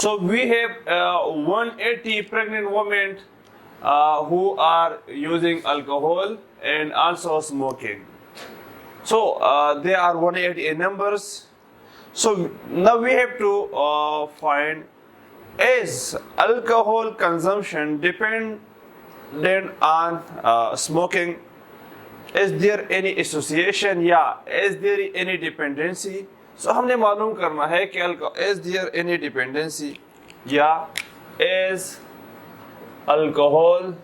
So we have 180 pregnant women who are using alcohol and also smoking. So there are 180 numbers. So now we have to find, is alcohol consumption dependent on smoking? Is there any association या is there any dependency? So हमने मालूम करना है कि is there any dependency या is alcohol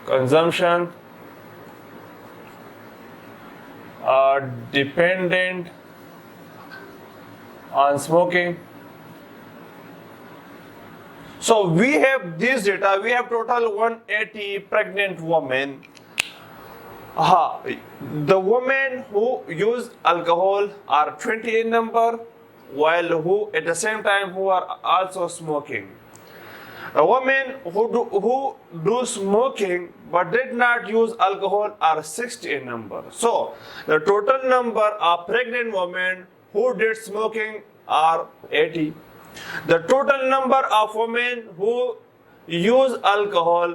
consumption dependent on smoking. So we have this data, we have total 180 pregnant women. The women who use alcohol are 20 in number, while who at the same time who are also smoking. The women who do smoking but did not use alcohol are 60 in number. So the total number of pregnant women who did smoking are 80. The total number of women who use alcohol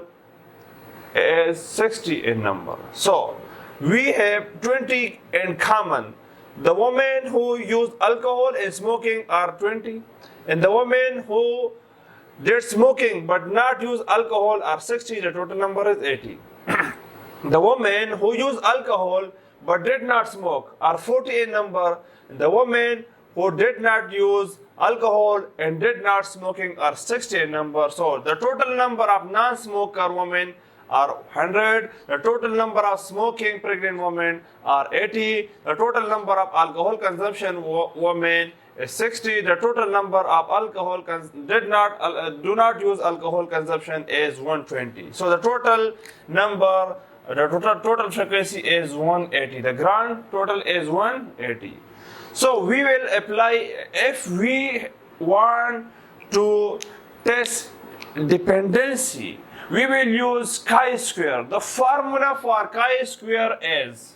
is 60 in number. So we have 20 in common. The women who use alcohol and smoking are 20, and the women who did smoking but not use alcohol are 60. The total number is 80. The women who use alcohol but did not smoke are 40 in number. The women who did not use alcohol and did not smoking are 60 in number. So the total number of non-smoker women are 100. The total number of smoking pregnant women are 80. The total number of alcohol consumption women is 60. The total number of alcohol do not use alcohol consumption is 120. So the total number, the total frequency is 180. The grand total is 180. So we will apply, if we want to test dependency, we will use chi-square. The formula for chi-square is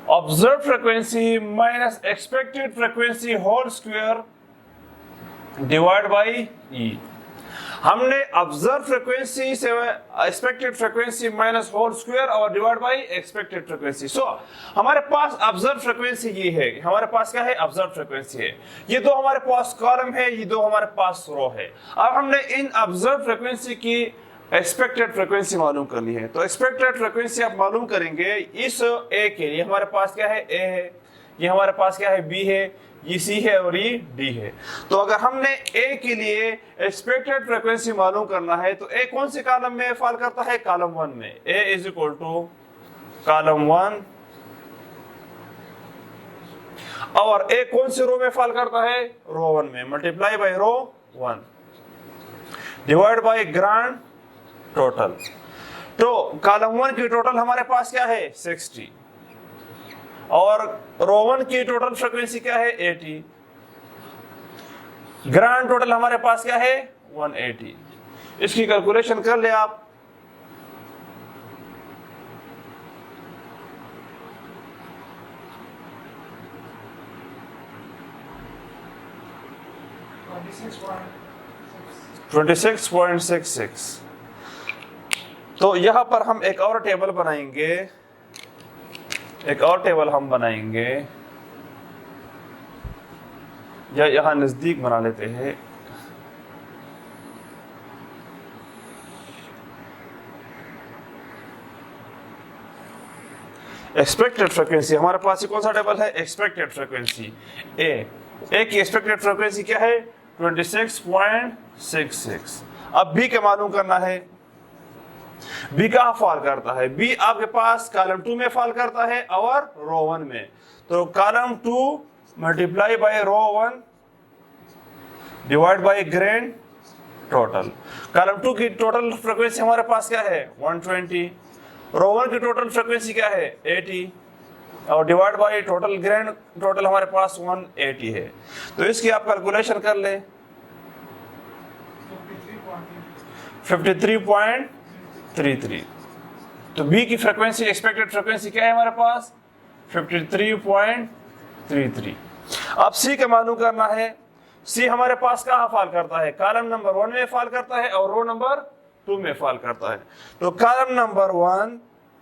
observed frequency minus expected frequency whole square divided by E. हमने observe frequency से expected frequency minus whole square और divide by expected frequency. So हमारे पास observe frequency ये है, हमारे पास क्या है, ऑब्जर्व फ्रीक्वेंसी है. ये दो हमारे पास कॉलम है, ये दो हमारे पास रो है. अब हमने इन ऑब्जर्व फ्रीक्वेंसी की एक्सपेक्टेड फ्रीक्वेंसी मालूम करनी है. तो एक्सपेक्टेड फ्रीक्वेंसी आप मालूम करेंगे इस ए के लिए. हमारे पास क्या है, ए है, ये हमारे पास क्या है, बी है, ये सी है और ये डी है. तो अगर हमने ए के लिए एक्सपेक्टेड फ्रीक्वेंसी मालूम करना है तो ए कौन से कॉलम में फॉल करता है, कॉलम 1 में. ए इज इक्वल टू कॉलम 1 और ए कौन से रो में फॉल करता है, रो 1 में. Multiply by row 1 divide by grand total. तो कॉलम 1 की टोटल हमारे पास क्या है, 60 और रो 1 की टोटल फ्रीक्वेंसी क्या है, 80. ग्रांड टोटल हमारे पास क्या है, 180. इसकी कैलकुलेशन कर ले आप. $26.66. तो यहां पर हम एक और टेबल बनाएंगे, हम बनाएंगे या यहां नजदीक बना लेते हैं. एक्सपेक्टेड फ्रीक्वेंसी हमारे पास कौन सा टेबल है, एक्सपेक्टेड फ्रीक्वेंसी. ए की एक्सपेक्टेड फ्रीक्वेंसी क्या है, 26.66. अब बी का मालूम करना है. बी कहां फॉल करता है, बी आपके पास कॉलम 2 में फॉल करता है और रो 1 में. तो column 2 multiply by row 1 divide by grand total. Column 2 की टोटल फ्रीक्वेंसी हमारे पास क्या है, 120. रो 1 की टोटल फ्रीक्वेंसी क्या है, 80 और divide by total grand total हमारे पास 180 है. तो इसकी आप कैलकुलेशन कर ले. 53.33. तो बी की फ्रीक्वेंसी एक्सपेक्टेड फ्रीक्वेंसी क्या है हमारे पास, 53.33. अब सी का मालूम करना है। सी हमारे पास कहाँ फॉल करता है? कॉलम नंबर 1 में फॉल करता है और रो नंबर 2 में फॉल करता है। तो column number 1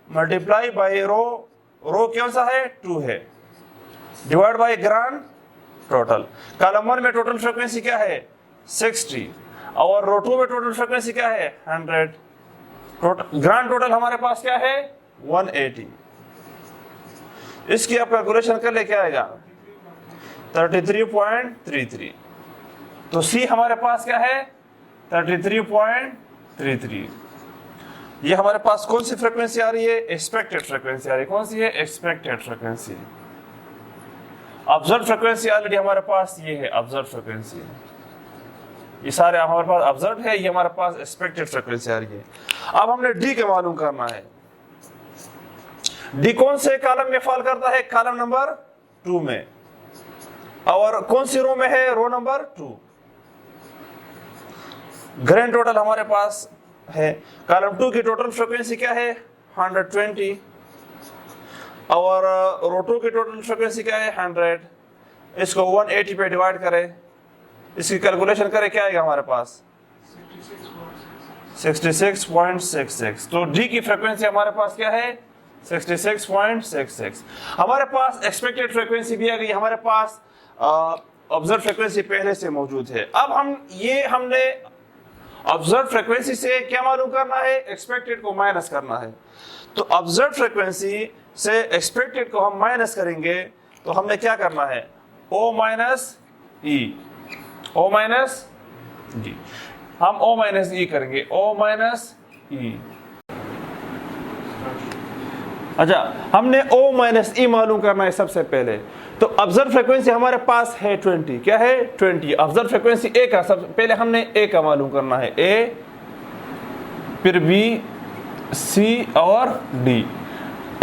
multiply by row, row कौन सा है? 2 है, divide by grand total. Column 1 में टोटल फ्रीक्वेंसी क्या है? 60 और रो 2 में टोटल फ्रीक्वेंसी क्या है? 100। ग्रांड टोटल हमारे पास क्या है? 180। इसकी आप कैलकुलेशन कर ले, क्या आएगा? 33.33। तो सी हमारे पास क्या है? 33.33। ये हमारे पास कौन सी फ्रीक्वेंसी आ रही है? एक्सपेक्टेड फ्रीक्वेंसी आ रही है। कौन सी है? Expected frequency. Observe frequency already हमारे पास ये है, ऑब्जर्व फ्रीक्वेंसी। ये सारे हमारे पास ऑब्जर्व है, ये हमारे पास एक्सपेक्टेड फ्रीक्वेंसी आ रही है। अब हमने डी का मालूम करना है। डी कौन से कॉलम में फॉल करता है? कॉलम नंबर 2 में। और कौन सी रो में है? रो नंबर 2। ग्रैंड टोटल हमारे पास है। कॉलम 2 की टोटल फ्रीक्वेंसी क्या है? 120 और रो 2 की टोटल फ्रीक्वेंसी क्या है? 100। इसको 180 पे डिवाइड करें, इसकी कैलकुलेशन करें, क्या आएगा हमारे पास? 66.66। तो डी की फ्रीक्वेंसी हमारे पास क्या है? 66.66। हमारे पास एक्सपेक्टेड फ्रीक्वेंसी भी आ गई, हमारे पास ऑब्जर्व फ्रीक्वेंसी पहले से मौजूद है। अब हमने ऑब्जर्व फ्रीक्वेंसी से क्या मालूम करना है? एक्सपेक्टेड को माइनस करना है। तो ऑब्जर्व फ्रीक्वेंसी से एक्सपेक्टेड को हम माइनस करेंगे तो हमने क्या करना है? O माइनस ई, O माइनस जी, हम O माइनस ई करेंगे, O माइनस ई। अच्छा, हमने O माइनस ई मालूम करना है सबसे पहले। तो ऑब्जर्व फ्रीक्वेंसी हमारे पास है 20, क्या है? 20। ऑब्जर्व फ्रीक्वेंसी ए का सबसे पहले हमने ए का मालूम करना है, ए, फिर बी, सी और डी।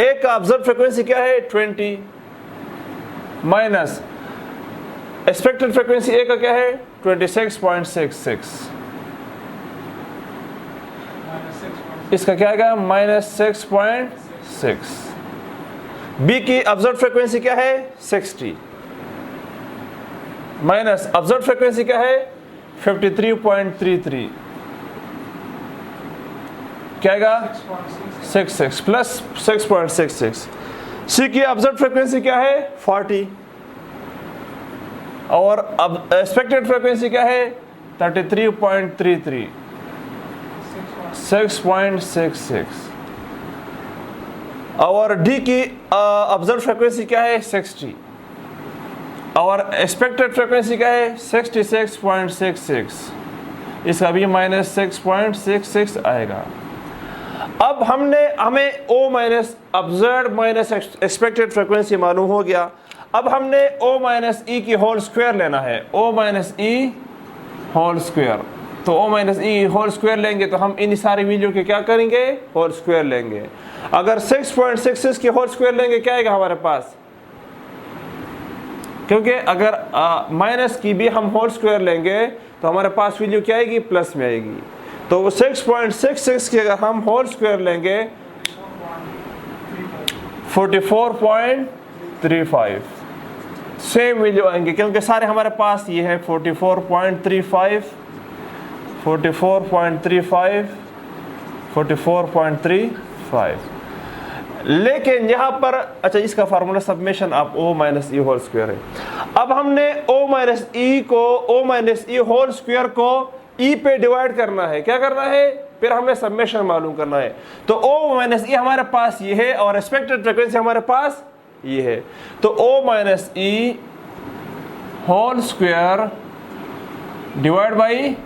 ए का ऑब्जर्व फ्रीक्वेंसी क्या है? 20 माइनस एक्सपेक्टेड फ्रीक्वेंसी ए का क्या है? 26.66। इसका क्या आएगा? -6.6। बी की ऑब्जर्व फ्रीक्वेंसी क्या है? 60 माइनस ऑब्जर्व फ्रीक्वेंसी क्या है? 53.33। क्या आएगा? 66 प्लस 6.66। सी की ऑब्जर्व फ्रीक्वेंसी क्या है? 40 और अब एक्सपेक्टेड फ्रीक्वेंसी क्या है? 33.33। 6.66 और डी की ऑब्जर्व फ्रीक्वेंसी क्या है? 60 और एक्सपेक्टेड फ्रीक्वेंसी क्या है? 66.66। इसका भी -6.66 आएगा। अब हमें O minus observe minus expected frequency मालूम हो गया। अब हमने O माइनस ई की होल स्क्वायर लेना है, O minus E whole square. तो O minus E whole square लेंगे तो हम इन सारी वैल्यू के क्या करेंगे? होल स्क्वायर लेंगे। अगर 6.66 की होल स्क्वायर लेंगे क्या आएगा हमारे पास? क्योंकि अगर माइनस की भी हम होल स्क्वायर लेंगे तो हमारे पास वैल्यू क्या आएगी? प्लस में आएगी। तो 6.66 की अगर हम होल स्क्वायर लेंगे 44.35 सेम वैल्यू आएंगे, क्योंकि सारे हमारे पास ये है 44.35, 44.35, 44.35। लेकिन यहाँ पर अच्छा, इसका फार्मूला सबमेशन आप O minus E whole square है। अब हमने O minus E whole square को ई पे डिवाइड करना है। क्या करना है? फिर हमें सबमेशन मालूम करना है। तो O माइनस ई हमारे पास ये है और एक्सपेक्टेड फ्रीक्वेंसी हमारे पास ये है। तो O minus E whole square divide by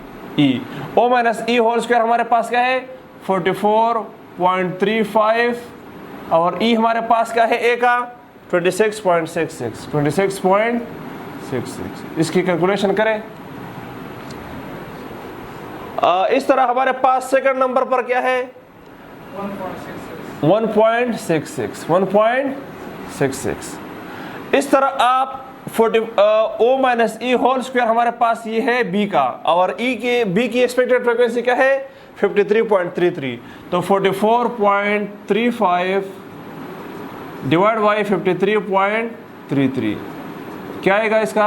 E. O minus E whole square हमारे पास क्या है? 44.35 और ई हमारे पास क्या है? ए का 26.66, 26.66। इसकी कैलकुलेशन करें। इस तरह हमारे पास सेकंड नंबर पर क्या है? 1.66। इस तरह आप O minus E whole square हमारे पास ये है बी का, और बी की एक्सपेक्टेड फ्रीक्वेंसी क्या है? 53.33। तो 44.35 डिवाइड बाई 53.33 क्या आएगा इसका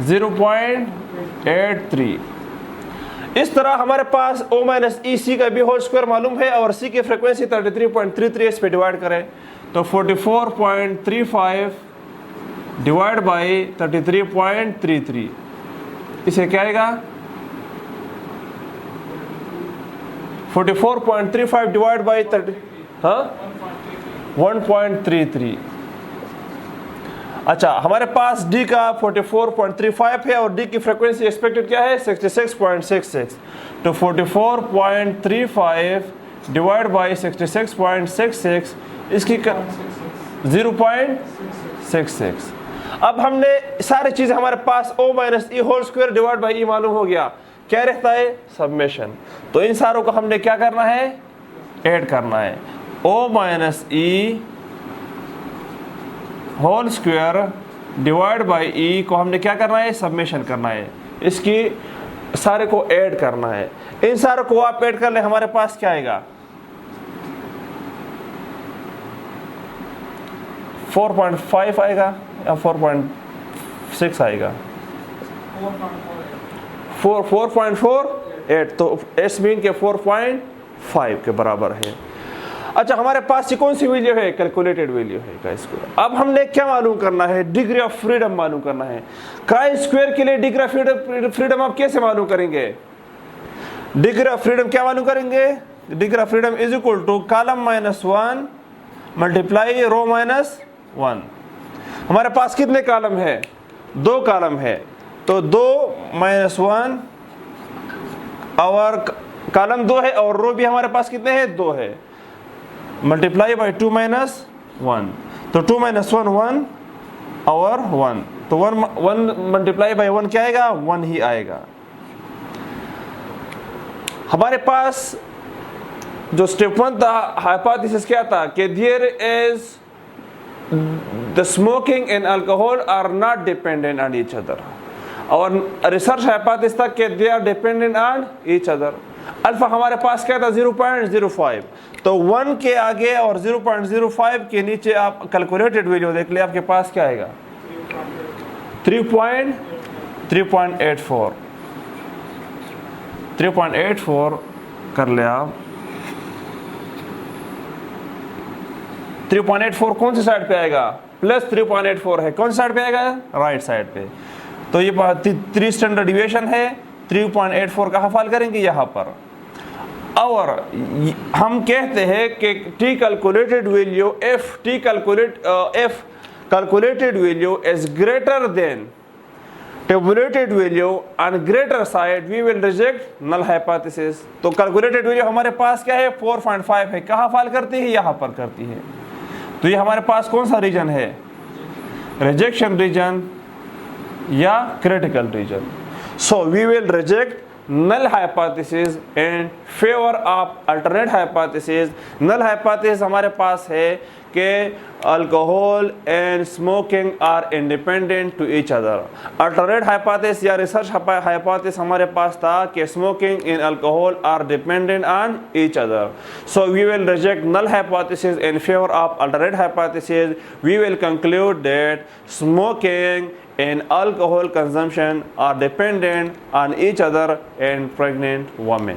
0.83। इस तरह हमारे पास O माइनस ई सी का भी होल स्क्वायर मालूम है और C की फ्रिक्वेंसी 33.33 इस पे डिवाइड करें तो 44.35 डिवाइड बाई 33.33, इसे क्या आएगा 44.35 डिवाइड बाई 1.33। अच्छा, हमारे पास D का 44.35 है और D की फ्रीक्वेंसी एक्सपेक्टेड क्या है 66.66, तो 44.35 डिवाइड बाई 66.66 इसकी 0.66। अब हमने सारी चीज़ हमारे पास O minus E whole square divide by E मालूम हो गया, क्या रहता है सब्मेशन। तो इन सारों को हमने क्या करना है ऐड करना है। O minus E whole square divide by E को हमने क्या करना है सब्मेशन करना है, इसकी सारे को ऐड करना है। इन सारों को आप ऐड कर ले, हमारे पास क्या आएगा 4.5 आएगा या 4.6 आएगा 4.48, तो एस मीन के 4.5 के बराबर है। अच्छा, हमारे पास ये कौन सी वैल्यू है कैलकुलेटेड वैल्यू है का स्क्वायर। अब हमने क्या मालूम करना है डिग्री ऑफ फ्रीडम मालूम करना है। का स्क्वायर के लिए डिग्री ऑफ फ्रीडम आप कैसे मालूम करेंगे, डिग्री ऑफ फ्रीडम क्या मालूम करेंगे, degree of freedom is equal to column minus 1 multiply row minus 1। हमारे पास कितने कॉलम है 2 कॉलम है, तो 2 माइनस 1 और कॉलम 2 है और रो भी हमारे पास कितने हैं 2 है, मल्टीप्लाई बाई 2 माइनस 1, तो 2 माइनस 1 1 और 1, तो 1 मल्टीप्लाई बाई 1 क्या आएगा 1 ही आएगा। हमारे पास जो स्टेप 1 था हाइपोथेसिस क्या था कि there is the smoking and alcohol are not dependent on each other, और रिसर्च हाइपोथेसिस था कि they are dependent on each other. Alpha हमारे पास क्या था 0.05, तो 1 के आगे और 0.05 के नीचे आप कैलकुलेटेड वैल्यू देख ले, आपके पास क्या आएगा 3.84 कर ले आप। 3.84 कौन सी साइड पे आएगा प्लस 3.84 है, कौन सी साइड पे आएगा राइट साइड पे, तो ये 3 स्टैंडर्ड डिविएशन है, 3.84 कहाँ फाल करेंगे यहाँ पर। और हम कहते हैं कि T calculated value F calculated value is greater than tabulated value on greater side we will reject null hypothesis. तो कैलकुलेटेड वैल्यू हमारे पास क्या है 4.5 है, कहाँ फाल करती है यहाँ पर करती है, तो ये हमारे पास कौन सा रीजन है रिजेक्शन रीजन या critical region. So we will reject null hypothesis in favor of alternate hypothesis। null hypothesis हमारे पास है कि alcohol and smoking are independent to each other। alternate hypothesis या research hypothesis हमारे पास था कि smoking and alcohol are dependent on each other। so we will reject null hypothesis in favor of alternate hypothesis। we will conclude that smoking and alcohol consumption are dependent on each other in pregnant women।